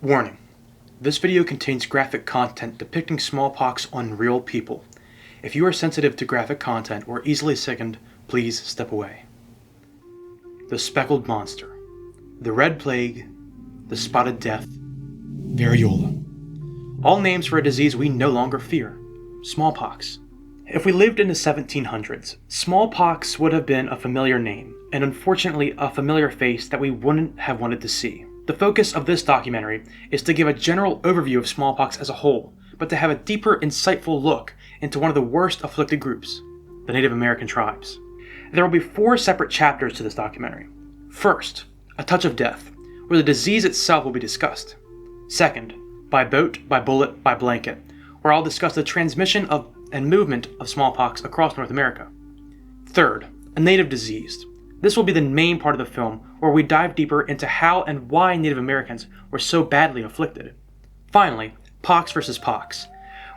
Warning: this video contains graphic content depicting smallpox on real people. If you are sensitive to graphic content or easily sickened, please step away. The speckled monster, the red plague, the spotted death, variola. All names for a disease we no longer fear: smallpox. If we lived in the 1700s, smallpox would have been a familiar name, and unfortunately a familiar face that we wouldn't have wanted to see. The focus of this documentary is to give a general overview of smallpox as a whole, but to have a deeper, insightful look into one of the worst afflicted groups, the Native American tribes. There will be 4 separate chapters to this documentary. First, a touch of death, where the disease itself will be discussed. Second, by boat, by bullet, by blanket, where I'll discuss the transmission of and movement of smallpox across North America. Third, a native disease. This will be the main part of the film, where we dive deeper into how and why Native Americans were so badly afflicted. Finally, pox versus pox,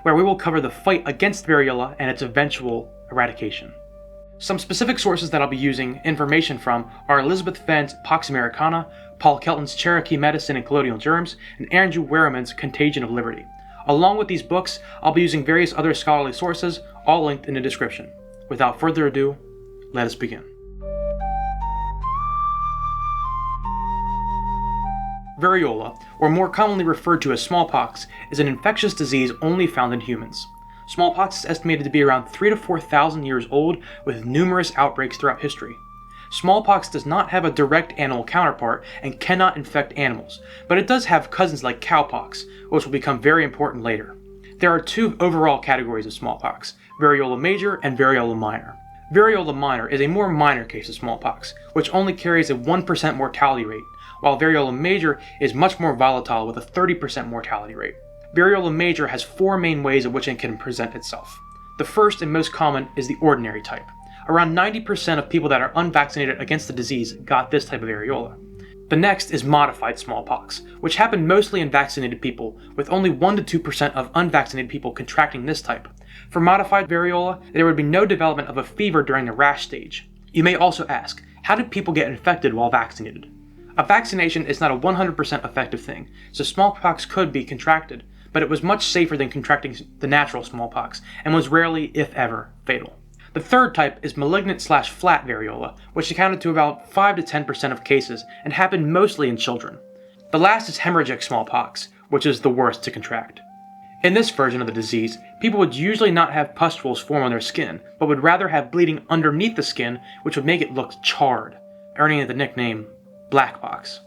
where we will cover the fight against variola and its eventual eradication. Some specific sources that I'll be using information from are Elizabeth Fenn's Pax Americana, Paul Kelton's Cherokee Medicine and Colonial Germs, and Andrew Wehrman's Contagion of Liberty. Along with these books, I'll be using various other scholarly sources, all linked in the description. Without further ado, let us begin. Variola, or more commonly referred to as smallpox, is an infectious disease only found in humans. Smallpox is estimated to be around 3,000 to 4,000 years old, with numerous outbreaks throughout history. Smallpox does not have a direct animal counterpart and cannot infect animals, but it does have cousins like cowpox, which will become very important later. There are 2 overall categories of smallpox: variola major and variola minor. Variola minor is a more minor case of smallpox, which only carries a 1% mortality rate, while variola major is much more volatile with a 30% mortality rate. Variola major has 4 main ways in which it can present itself. The first and most common is the ordinary type. Around 90% of people that are unvaccinated against the disease got this type of variola. The next is modified smallpox, which happened mostly in vaccinated people, with only 1 to 2% of unvaccinated people contracting this type. For modified variola, there would be no development of a fever during the rash stage. You may also ask, how did people get infected while vaccinated? A vaccination is not a 100% effective thing, so smallpox could be contracted, but it was much safer than contracting the natural smallpox, and was rarely, if ever, fatal. The third type is malignant/flat variola, which accounted to about 5 to 10% of cases and happened mostly in children. The last is hemorrhagic smallpox, which is the worst to contract. In this version of the disease, people would usually not have pustules form on their skin, but would rather have bleeding underneath the skin, which would make it look charred, earning it the nickname blackpox.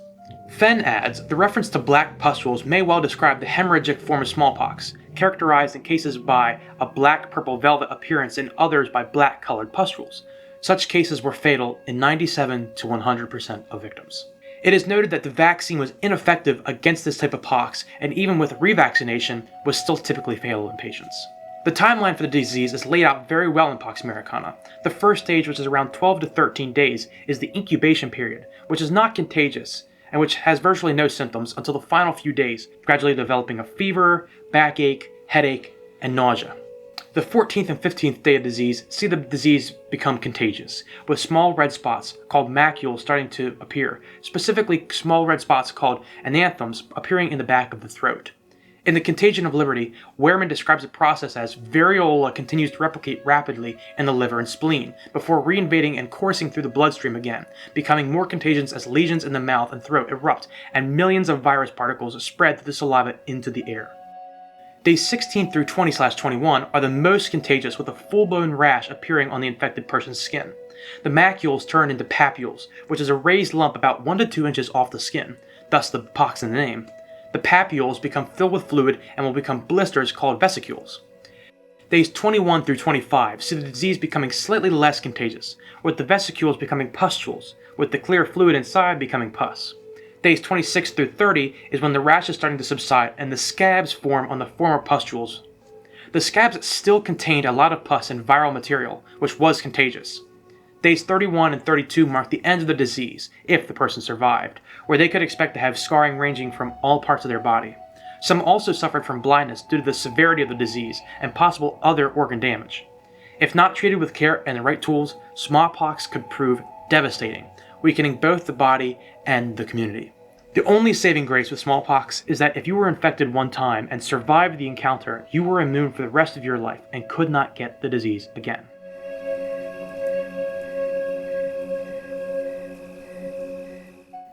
Fenn adds, the reference to black pustules may well describe the hemorrhagic form of smallpox, characterized in cases by a black-purple velvet appearance and others by black-colored pustules. Such cases were fatal in 97 to 100% of victims. It is noted that the vaccine was ineffective against this type of pox, and even with revaccination, was still typically fatal in patients. The timeline for the disease is laid out very well in Pax Americana. The first stage, which is around 12 to 13 days, is the incubation period, which is not contagious, and which has virtually no symptoms until the final few days, gradually developing a fever, backache, headache, and nausea. The 14th and 15th day of disease see the disease become contagious, with small red spots called macules starting to appear, specifically small red spots called ananthems appearing in the back of the throat. In the Contagion of Liberty, Wehrman describes the process as variola continues to replicate rapidly in the liver and spleen, before reinvading and coursing through the bloodstream again, becoming more contagious as lesions in the mouth and throat erupt and millions of virus particles spread through the saliva into the air. Days 16 through 20/21 are the most contagious, with a full-blown rash appearing on the infected person's skin. The macules turn into papules, which is a raised lump about 1 to 2 inches off the skin, thus the pox in the name. The papules become filled with fluid and will become blisters called vesicles. Days 21 through 25 see the disease becoming slightly less contagious, with the vesicles becoming pustules, with the clear fluid inside becoming pus. Days 26 through 30 is when the rash is starting to subside and the scabs form on the former pustules. The scabs still contained a lot of pus and viral material, which was contagious. Days 31 and 32 mark the end of the disease, if the person survived, where they could expect to have scarring ranging from all parts of their body. Some also suffered from blindness due to the severity of the disease and possible other organ damage. If not treated with care and the right tools, smallpox could prove devastating, weakening both the body and the community. The only saving grace with smallpox is that if you were infected one time and survived the encounter, you were immune for the rest of your life and could not get the disease again.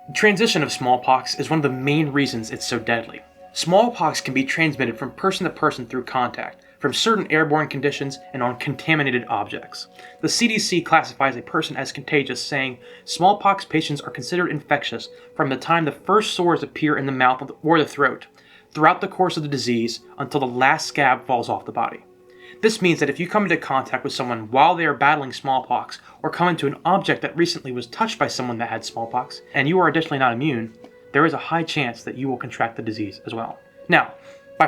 The transition of smallpox is one of the main reasons it's so deadly. Smallpox can be transmitted from person to person through contact, from certain airborne conditions, and on contaminated objects. The CDC classifies a person as contagious, saying smallpox patients are considered infectious from the time the first sores appear in the mouth or the throat, throughout the course of the disease until the last scab falls off the body. This means that if you come into contact with someone while they are battling smallpox, or come into an object that recently was touched by someone that had smallpox, and you are additionally not immune, there is a high chance that you will contract the disease as well. Now,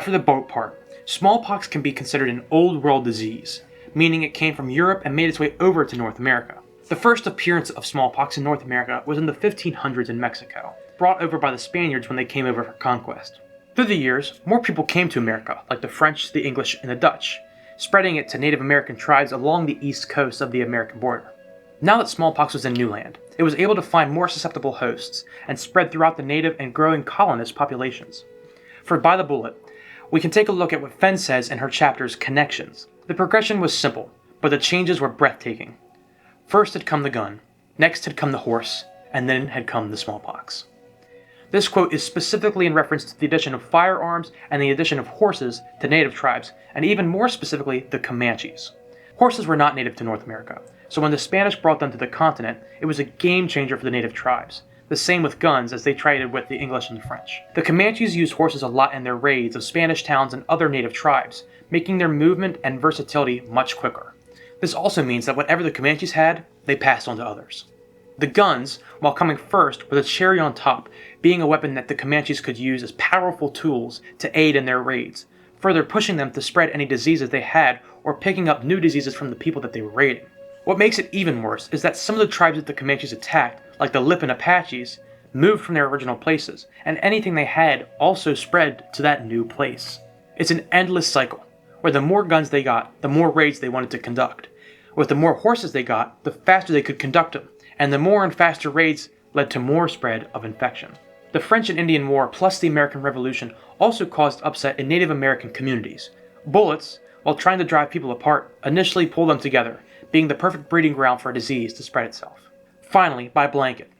for the boat part, smallpox can be considered an old world disease, meaning it came from Europe and made its way over to North America. The first appearance of smallpox in North America was in the 1500s in Mexico, brought over by the Spaniards when they came over for conquest. Through the years, more people came to America, like the French, the English, and the Dutch, spreading it to Native American tribes along the east coast of the American border. Now that smallpox was in new land, it was able to find more susceptible hosts and spread throughout the native and growing colonist populations. For By the Bullet, we can take a look at what Fenn says in her chapters Connections. The progression was simple, but the changes were breathtaking. First had come the gun, next had come the horse, and then had come the smallpox. This quote is specifically in reference to the addition of firearms and the addition of horses to native tribes, and even more specifically, the Comanches. Horses were not native to North America, so when the Spanish brought them to the continent, it was a game changer for the native tribes. The same with guns, as they traded with the English and the French. The Comanches used horses a lot in their raids of Spanish towns and other native tribes, making their movement and versatility much quicker. This also means that whatever the Comanches had, they passed on to others. The guns, while coming first, were the cherry on top, being a weapon that the Comanches could use as powerful tools to aid in their raids, further pushing them to spread any diseases they had or picking up new diseases from the people that they were raiding. What makes it even worse is that some of the tribes that the Comanches attacked, like the Lipan Apaches, moved from their original places, and anything they had also spread to that new place. It's an endless cycle, where the more guns they got, the more raids they wanted to conduct. With the more horses they got, the faster they could conduct them, and the more and faster raids led to more spread of infection. The French and Indian War plus the American Revolution also caused upset in Native American communities. Bullets, while trying to drive people apart, initially pull them together, being the perfect breeding ground for a disease to spread itself. Finally, by blanket.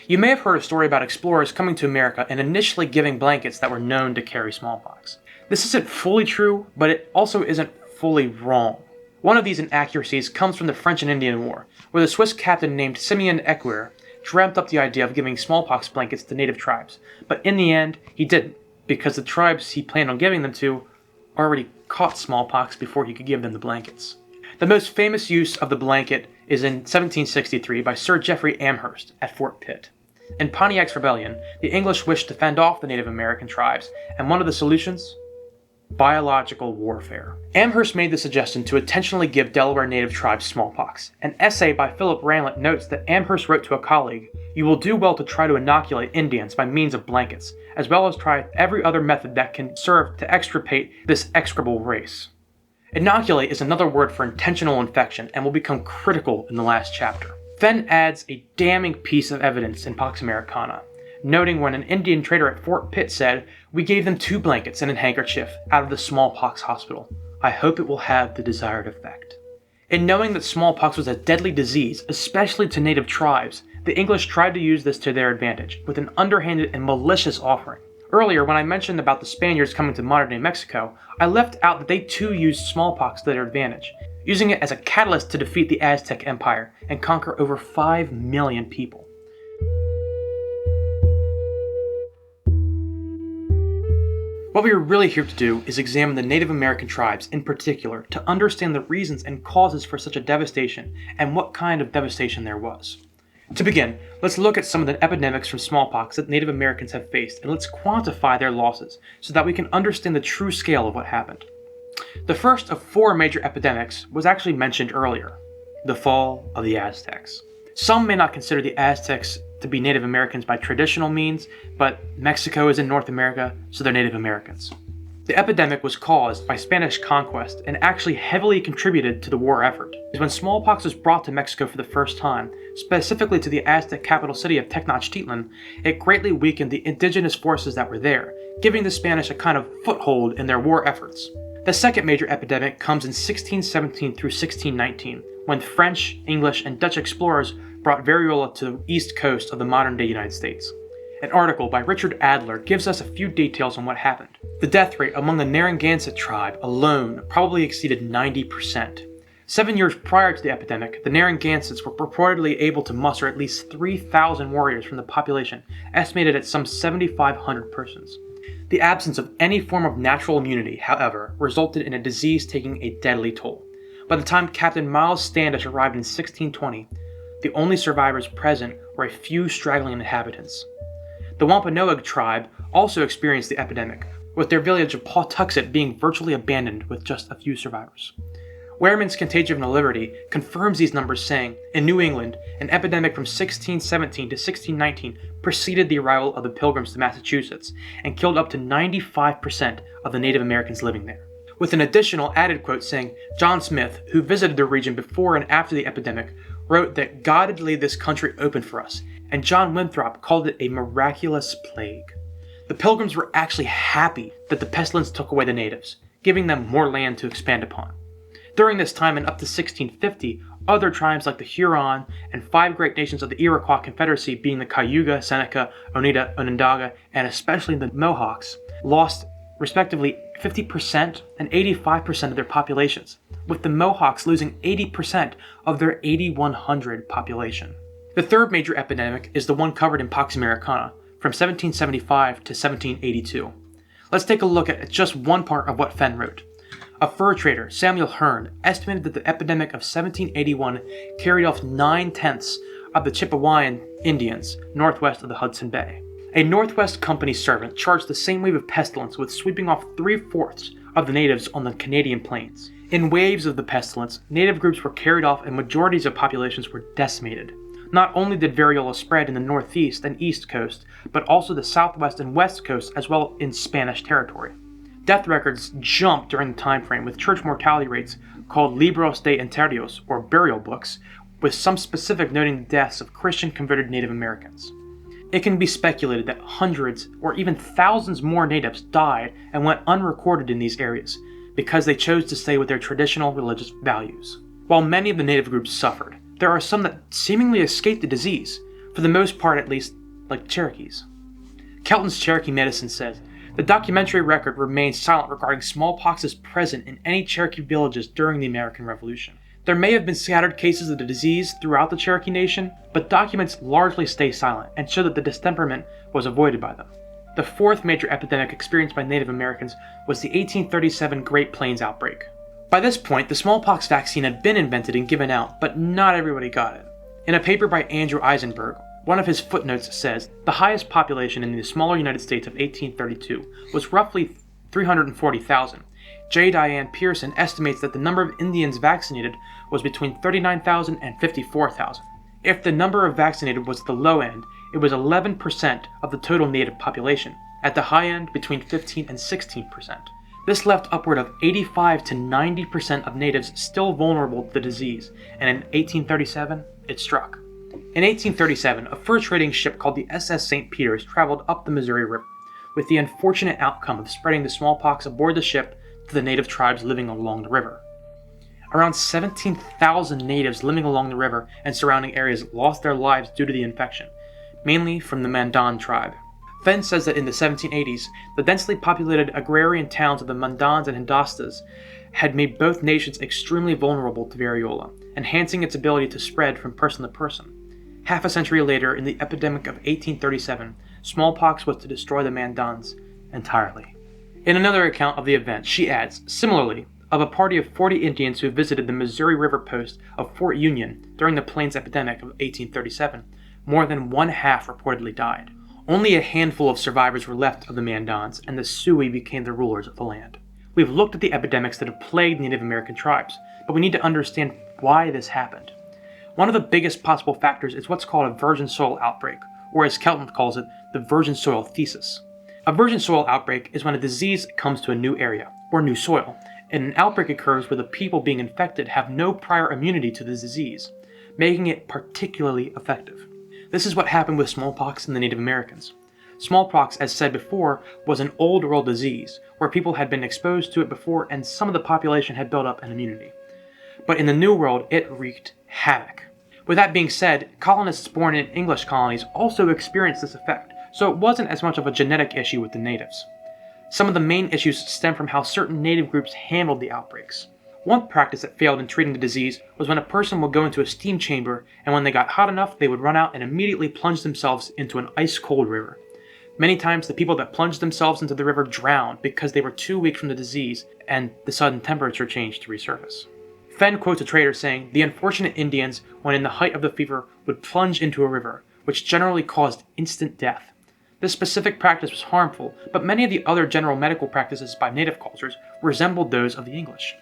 You may have heard a story about explorers coming to America and initially giving blankets that were known to carry smallpox. This isn't fully true, but it also isn't fully wrong. One of these inaccuracies comes from the French and Indian War, where the Swiss captain named Simeon Equerre dreamt up the idea of giving smallpox blankets to native tribes, but in the end, he didn't, because the tribes he planned on giving them to already caught smallpox before he could give them the blankets. The most famous use of the blanket is in 1763 by Sir Geoffrey Amherst at Fort Pitt. In Pontiac's rebellion, the English wished to fend off the Native American tribes, and one of the solutions? Biological warfare. Amherst made the suggestion to intentionally give Delaware native tribes smallpox. An essay by Philip Ranlett notes that Amherst wrote to a colleague, "You will do well to try to inoculate Indians by means of blankets, as well as try every other method that can serve to extirpate this execrable race." Inoculate is another word for intentional infection and will become critical in the last chapter. Fenn adds a damning piece of evidence in Pax Americana, noting when an Indian trader at Fort Pitt said, "We gave them 2 blankets and a handkerchief out of the smallpox hospital. I hope it will have the desired effect." In knowing that smallpox was a deadly disease, especially to native tribes, the English tried to use this to their advantage, with an underhanded and malicious offering. Earlier, when I mentioned about the Spaniards coming to modern-day Mexico, I left out that they too used smallpox to their advantage, using it as a catalyst to defeat the Aztec Empire and conquer over 5 million people. What we are really here to do is examine the Native American tribes in particular to understand the reasons and causes for such a devastation and what kind of devastation there was. To begin, let's look at some of the epidemics from smallpox that Native Americans have faced, and let's quantify their losses so that we can understand the true scale of what happened. The first of 4 major epidemics was actually mentioned earlier, the fall of the Aztecs. Some may not consider the Aztecs to be Native Americans by traditional means, but Mexico is in North America, so they're Native Americans. The epidemic was caused by Spanish conquest and actually heavily contributed to the war effort. When smallpox was brought to Mexico for the first time, specifically to the Aztec capital city of Tenochtitlan, it greatly weakened the indigenous forces that were there, giving the Spanish a kind of foothold in their war efforts. The second major epidemic comes in 1617 through 1619, when French, English, and Dutch explorers brought variola to the east coast of the modern-day United States. An article by Richard Adler gives us a few details on what happened. The death rate among the Narragansett tribe alone probably exceeded 90%. 7 years prior to the epidemic, the Narragansetts were purportedly able to muster at least 3,000 warriors from the population, estimated at some 7,500 persons. The absence of any form of natural immunity, however, resulted in a disease taking a deadly toll. By the time Captain Miles Standish arrived in 1620, the only survivors present were a few straggling inhabitants. The Wampanoag tribe also experienced the epidemic, with their village of Pawtuxet being virtually abandoned with just a few survivors. Wehrman's Contagion of Liberty confirms these numbers, saying, in New England, an epidemic from 1617 to 1619 preceded the arrival of the Pilgrims to Massachusetts and killed up to 95% of the Native Americans living there. With an additional added quote saying, John Smith, who visited the region before and after the epidemic, wrote that God had laid this country open for us, and John Winthrop called it a miraculous plague. The Pilgrims were actually happy that the pestilence took away the natives, giving them more land to expand upon. During this time and up to 1650, other tribes like the Huron and 5 great nations of the Iroquois Confederacy, being the Cayuga, Seneca, Oneida, Onondaga, and especially the Mohawks, lost respectively 50% and 85% of their populations, with the Mohawks losing 80% of their 8,100 population. The third major epidemic is the one covered in Pax Americana, from 1775 to 1782. Let's take a look at just one part of what Fenn wrote. A fur trader, Samuel Hearn, estimated that the epidemic of 1781 carried off 9/10 of the Chippewayan Indians northwest of the Hudson Bay. A Northwest Company servant charged the same wave of pestilence with sweeping off 3/4 of the natives on the Canadian plains. In waves of the pestilence, native groups were carried off and majorities of populations were decimated. Not only did variola spread in the northeast and east coast, but also the southwest and west coast as well in Spanish territory. Death records jumped during the time frame, with church mortality rates called Libros de Enterrios, or burial books, with some specific noting the deaths of Christian converted Native Americans. It can be speculated that hundreds or even thousands more natives died and went unrecorded in these areas because they chose to stay with their traditional religious values. While many of the native groups suffered, there are some that seemingly escaped the disease, for the most part at least, like Cherokees. Kelton's Cherokee Medicine says, the documentary record remains silent regarding smallpox's presence in any Cherokee villages during the American Revolution. There may have been scattered cases of the disease throughout the Cherokee Nation, but documents largely stay silent and show that the distemperament was avoided by them. The fourth major epidemic experienced by Native Americans was the 1837 Great Plains outbreak. By this point, the smallpox vaccine had been invented and given out, but not everybody got it. In a paper by Andrew Eisenberg, one of his footnotes says, the highest population in the smaller United States of 1832 was roughly 340,000. J. Diane Pearson estimates that the number of Indians vaccinated was between 39,000 and 54,000. If the number of vaccinated was at the low end, it was 11% of the total native population, at the high end between 15 and 16%. This left upward of 85 to 90% of natives still vulnerable to the disease, and in 1837, it struck. In 1837, a fur trading ship called the SS St. Peter's traveled up the Missouri River, with the unfortunate outcome of spreading the smallpox aboard the ship to the native tribes living along the river. Around 17,000 natives living along the river and surrounding areas lost their lives due to the infection, mainly from the Mandan tribe. Fenn says that in the 1780s, the densely populated agrarian towns of the Mandans and Hindostas had made both nations extremely vulnerable to variola, enhancing its ability to spread from person to person. Half a century later, in the epidemic of 1837, smallpox was to destroy the Mandans entirely. In another account of the event, she adds, similarly, of a party of 40 Indians who visited the Missouri River post of Fort Union during the Plains epidemic of 1837, more than one half reportedly died. Only a handful of survivors were left of the Mandans, and the Sioux became the rulers of the land. We've looked at the epidemics that have plagued Native American tribes, but we need to understand why this happened. One of the biggest possible factors is what's called a virgin soil outbreak, or as Kelton calls it, the virgin soil thesis. A virgin soil outbreak is when a disease comes to a new area, or new soil, and an outbreak occurs where the people being infected have no prior immunity to the disease, making it particularly effective. This is what happened with smallpox in the Native Americans. Smallpox, as said before, was an old world disease, where people had been exposed to it before and some of the population had built up an immunity. But in the New World, it wreaked havoc. With that being said, colonists born in English colonies also experienced this effect, so it wasn't as much of a genetic issue with the natives. Some of the main issues stem from how certain native groups handled the outbreaks. One practice that failed in treating the disease was when a person would go into a steam chamber, and when they got hot enough, they would run out and immediately plunge themselves into an ice-cold river. Many times, the people that plunged themselves into the river drowned because they were too weak from the disease and the sudden temperature change to resurface. Fenn quotes a trader saying, "The unfortunate Indians, when in the height of the fever, would plunge into a river, which generally caused instant death." This specific practice was harmful, but many of the other general medical practices by native cultures resembled those of the English.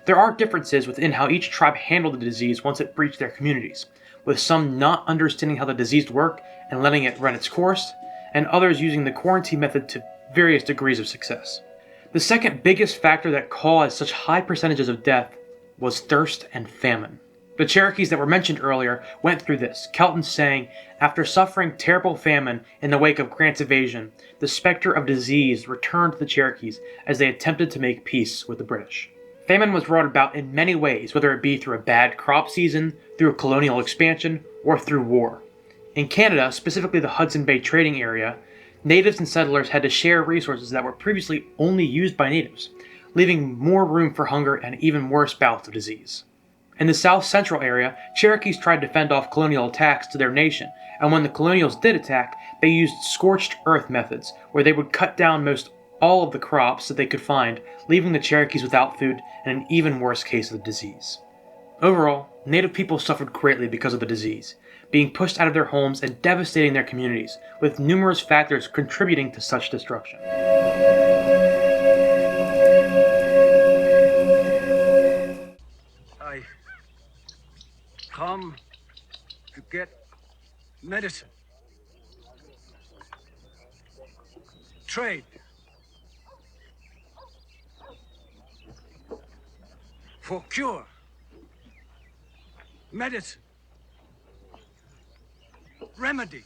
There are differences within how each tribe handled the disease once it breached their communities, with some not understanding how the disease worked and letting it run its course, and others using the quarantine method to various degrees of success. The second biggest factor that caused such high percentages of death was thirst and famine. The Cherokees that were mentioned earlier went through this, Kelton saying, "After suffering terrible famine in the wake of Grant's invasion, the specter of disease returned to the Cherokees as they attempted to make peace with the British." Famine was brought about in many ways, whether it be through a bad crop season, through a colonial expansion, or through war. In Canada, specifically the Hudson Bay trading area, natives and settlers had to share resources that were previously only used by natives, leaving more room for hunger and even worse bouts of disease. In the South Central area, Cherokees tried to fend off colonial attacks to their nation, and when the Colonials did attack, they used scorched earth methods, where they would cut down most all of the crops that they could find, leaving the Cherokees without food and an even worse case of the disease. Overall, native people suffered greatly because of the disease, being pushed out of their homes and devastating their communities, with numerous factors contributing to such destruction. I come to get medicine, trade, for cure, medicine, remedy.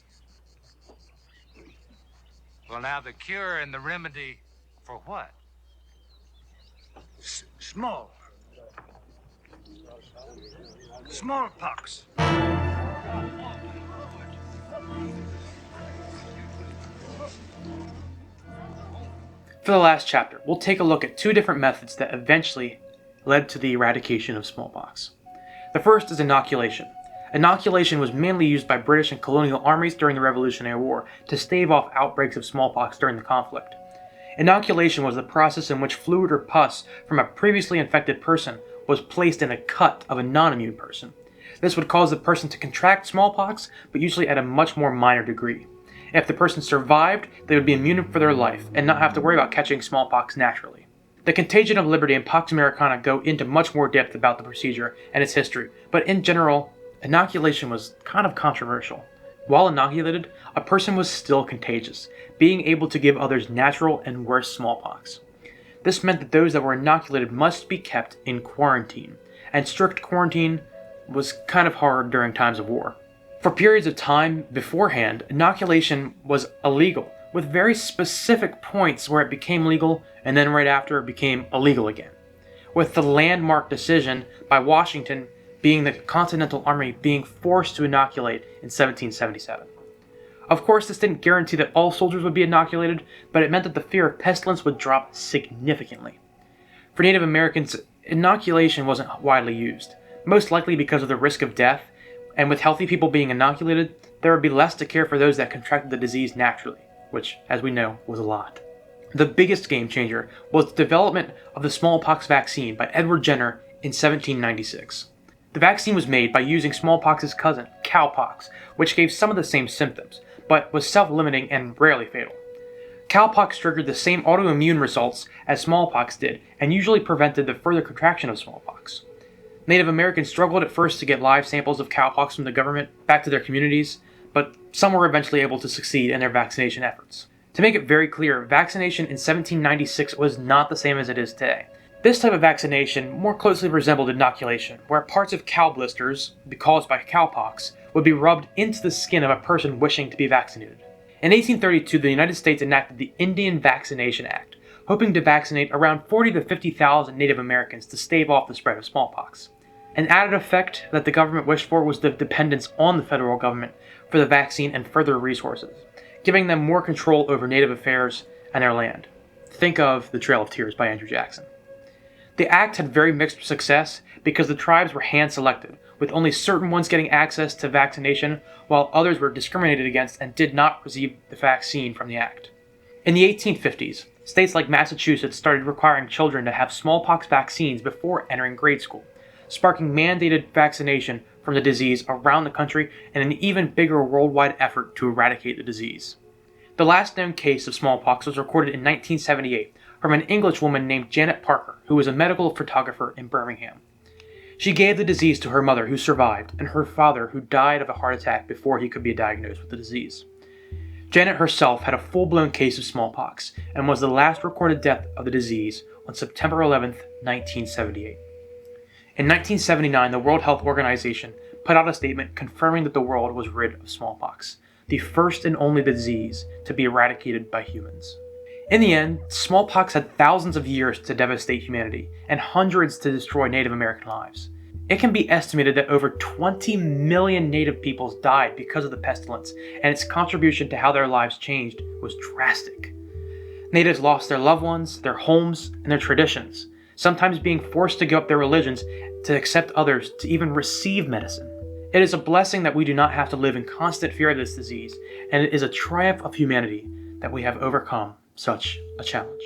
Well, now the cure and the remedy for what? Smallpox. For the last chapter, we'll take a look at two different methods that eventually led to the eradication of smallpox. The first is inoculation. Inoculation was mainly used by British and colonial armies during the Revolutionary War to stave off outbreaks of smallpox during the conflict. Inoculation was the process in which fluid or pus from a previously infected person was placed in a cut of a non-immune person. This would cause the person to contract smallpox, but usually at a much more minor degree. If the person survived, they would be immune for their life and not have to worry about catching smallpox naturally. The Contagion of Liberty and Pax Americana go into much more depth about the procedure and its history, but in general, inoculation was kind of controversial. While inoculated, a person was still contagious, being able to give others natural and worse smallpox. This meant that those that were inoculated must be kept in quarantine, and strict quarantine was kind of hard during times of war. For periods of time beforehand, inoculation was illegal, with very specific points where it became legal and then right after it became illegal again, with the landmark decision by Washington being the Continental Army being forced to inoculate in 1777. Of course, this didn't guarantee that all soldiers would be inoculated, but it meant that the fear of pestilence would drop significantly. For Native Americans, inoculation wasn't widely used, most likely because of the risk of death, and with healthy people being inoculated, there would be less to care for those that contracted the disease naturally, which, as we know, was a lot. The biggest game changer was the development of the smallpox vaccine by Edward Jenner in 1796. The vaccine was made by using smallpox's cousin, cowpox, which gave some of the same symptoms, but was self-limiting and rarely fatal. Cowpox triggered the same autoimmune results as smallpox did, and usually prevented the further contraction of smallpox. Native Americans struggled at first to get live samples of cowpox from the government back to their communities, but some were eventually able to succeed in their vaccination efforts. To make it very clear, vaccination in 1796 was not the same as it is today. This type of vaccination more closely resembled inoculation, where parts of cow blisters, caused by cowpox, would be rubbed into the skin of a person wishing to be vaccinated. In 1832, the United States enacted the Indian Vaccination Act, hoping to vaccinate around 40 to 50,000 Native Americans to stave off the spread of smallpox. An added effect that the government wished for was the dependence on the federal government for the vaccine and further resources, giving them more control over Native affairs and their land. Think of The Trail of Tears by Andrew Jackson. The act had very mixed success because the tribes were hand-selected, with only certain ones getting access to vaccination while others were discriminated against and did not receive the vaccine from the act. In the 1850s, states like Massachusetts started requiring children to have smallpox vaccines before entering grade school, sparking mandated vaccination from the disease around the country and an even bigger worldwide effort to eradicate the disease. The last known case of smallpox was recorded in 1978 from an English woman named Janet Parker, who was a medical photographer in Birmingham. She gave the disease to her mother, who survived, and her father, who died of a heart attack before he could be diagnosed with the disease. Janet herself had a full-blown case of smallpox and was the last recorded death of the disease on September 11, 1978. In 1979, the World Health Organization put out a statement confirming that the world was rid of smallpox, the first and only disease to be eradicated by humans. In the end, smallpox had thousands of years to devastate humanity and hundreds to destroy Native American lives. It can be estimated that over 20 million Native peoples died because of the pestilence, and its contribution to how their lives changed was drastic. Natives lost their loved ones, their homes, and their traditions, sometimes being forced to give up their religions to accept others, to even receive medicine. It is a blessing that we do not have to live in constant fear of this disease, and it is a triumph of humanity that we have overcome such a challenge.